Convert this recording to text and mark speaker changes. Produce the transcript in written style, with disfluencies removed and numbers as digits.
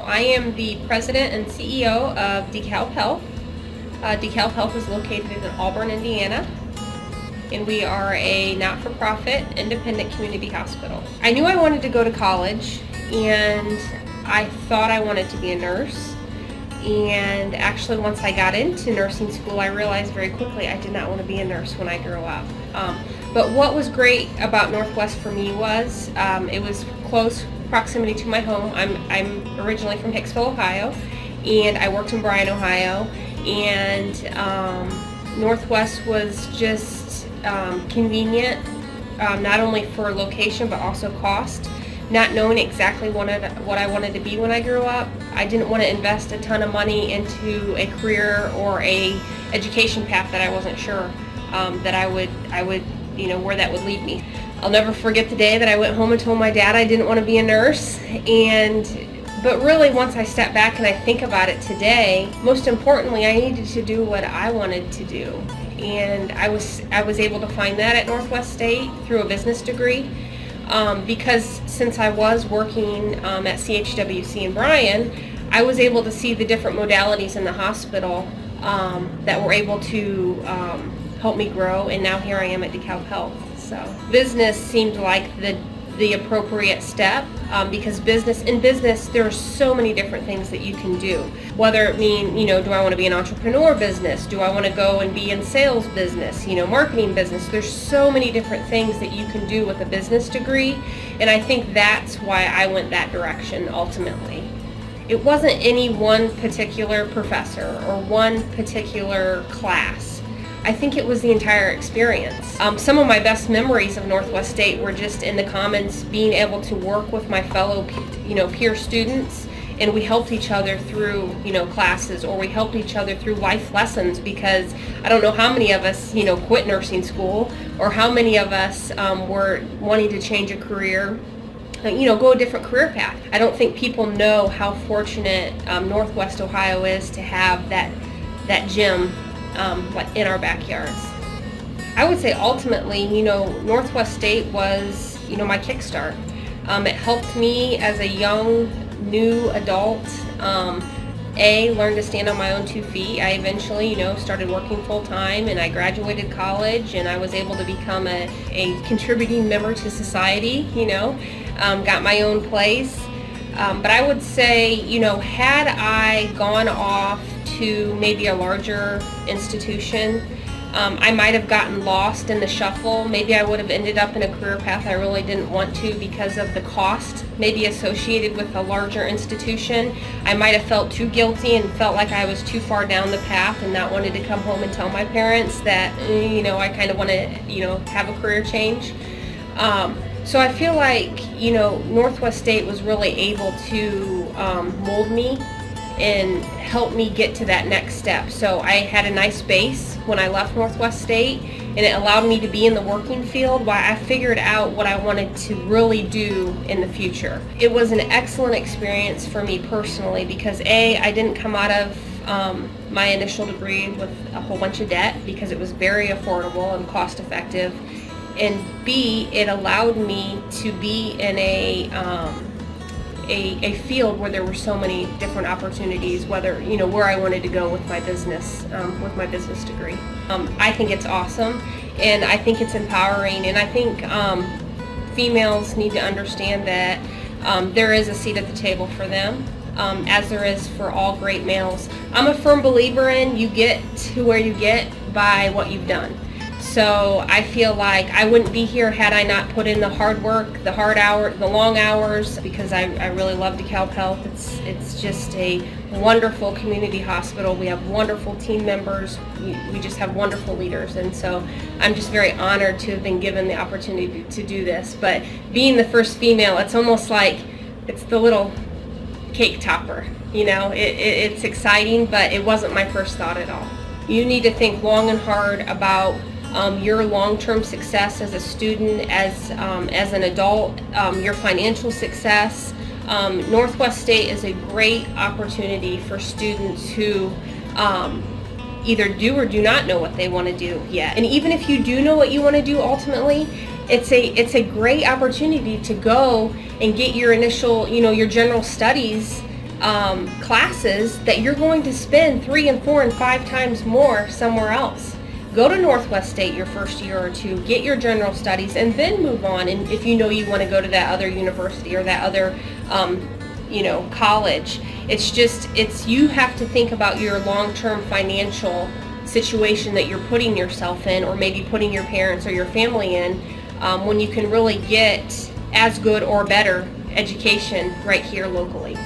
Speaker 1: I am the president and CEO of DeKalb Health. DeKalb Health is located in Auburn, Indiana, and we are a not-for-profit independent community hospital. I knew I wanted to go to college, and I thought I wanted to be a nurse. And actually, once I got into nursing school, I realized very quickly I did not want to be a nurse when I grew up. But what was great about Northwest for me was it was close proximity to my home. I'm originally from Hicksville, Ohio, and I worked in Bryan, Ohio. And Northwest was just convenient, not only for location but also cost. Not knowing exactly what I wanted to be when I grew up, I didn't want to invest a ton of money into a career or a education path that I wasn't sure that I would where that would lead me. I'll never forget the day that I went home and told my dad I didn't want to be a nurse. But really, once I step back and I think about it today, most importantly, I needed to do what I wanted to do, and I was able to find that at Northwest State through a business degree. Because since I was working at CHWC in Bryan, I was able to see the different modalities in the hospital that were able to help me grow, and now here I am at DeKalb Health. So business seemed like the appropriate step because in business there's so many different things that you can do. Whether it mean, do I want to be an entrepreneur business? Do I want to go and be in sales business, marketing business? There's so many different things that you can do with a business degree, and I think that's why I went that direction ultimately. It wasn't any one particular professor or one particular class. I think it was the entire experience. Some of my best memories of Northwest State were just in the commons, being able to work with my fellow, peer students, and we helped each other through, classes, or we helped each other through life lessons, because I don't know how many of us, quit nursing school, or how many of us were wanting to change a career, go a different career path. I don't think people know how fortunate Northwest Ohio is to have that gym in our backyards. I would say ultimately, Northwest State was, my kickstart. It helped me as a young, new adult, learn to stand on my own 2 feet. I eventually, started working full time, and I graduated college, and I was able to become a contributing member to society, got my own place. But I would say, had I gone off to maybe a larger institution, I might have gotten lost in the shuffle. Maybe I would have ended up in a career path I really didn't want to because of the cost maybe associated with a larger institution. I might have felt too guilty and felt like I was too far down the path and not wanted to come home and tell my parents that, I kind of want to, have a career change. So I feel like, Northwest State was really able to mold me and help me get to that next step. So I had a nice base when I left Northwest State, and it allowed me to be in the working field while I figured out what I wanted to really do in the future. It was an excellent experience for me personally because I didn't come out of my initial degree with a whole bunch of debt because it was very affordable and cost effective. And B, it allowed me to be in a field where there were so many different opportunities, whether, where I wanted to go with my business degree. I think it's awesome, and I think it's empowering, and I think females need to understand that there is a seat at the table for them, as there is for all great males. I'm a firm believer in you get to where you get by what you've done. So I feel like I wouldn't be here had I not put in the hard work, the hard hour, the long hours, because I really love DeKalb Health. It's just a wonderful community hospital. We have wonderful team members. We just have wonderful leaders, and so I'm just very honored to have been given the opportunity to do this. But being the first female, it's almost like it's the little cake topper. It's exciting, but it wasn't my first thought at all. You need to think long and hard about your long-term success as a student, as an adult, your financial success. Northwest State is a great opportunity for students who either do or do not know what they want to do yet. And even if you do know what you want to do ultimately, it's a great opportunity to go and get your initial, your general studies classes that you're going to spend 3 and 4 and 5 times more somewhere else. Go to Northwest State your first year or two, get your general studies, and then move on. And if you know you want to go to that other university or that other college, you have to think about your long-term financial situation that you're putting yourself in, or maybe putting your parents or your family in, when you can really get as good or better education right here locally.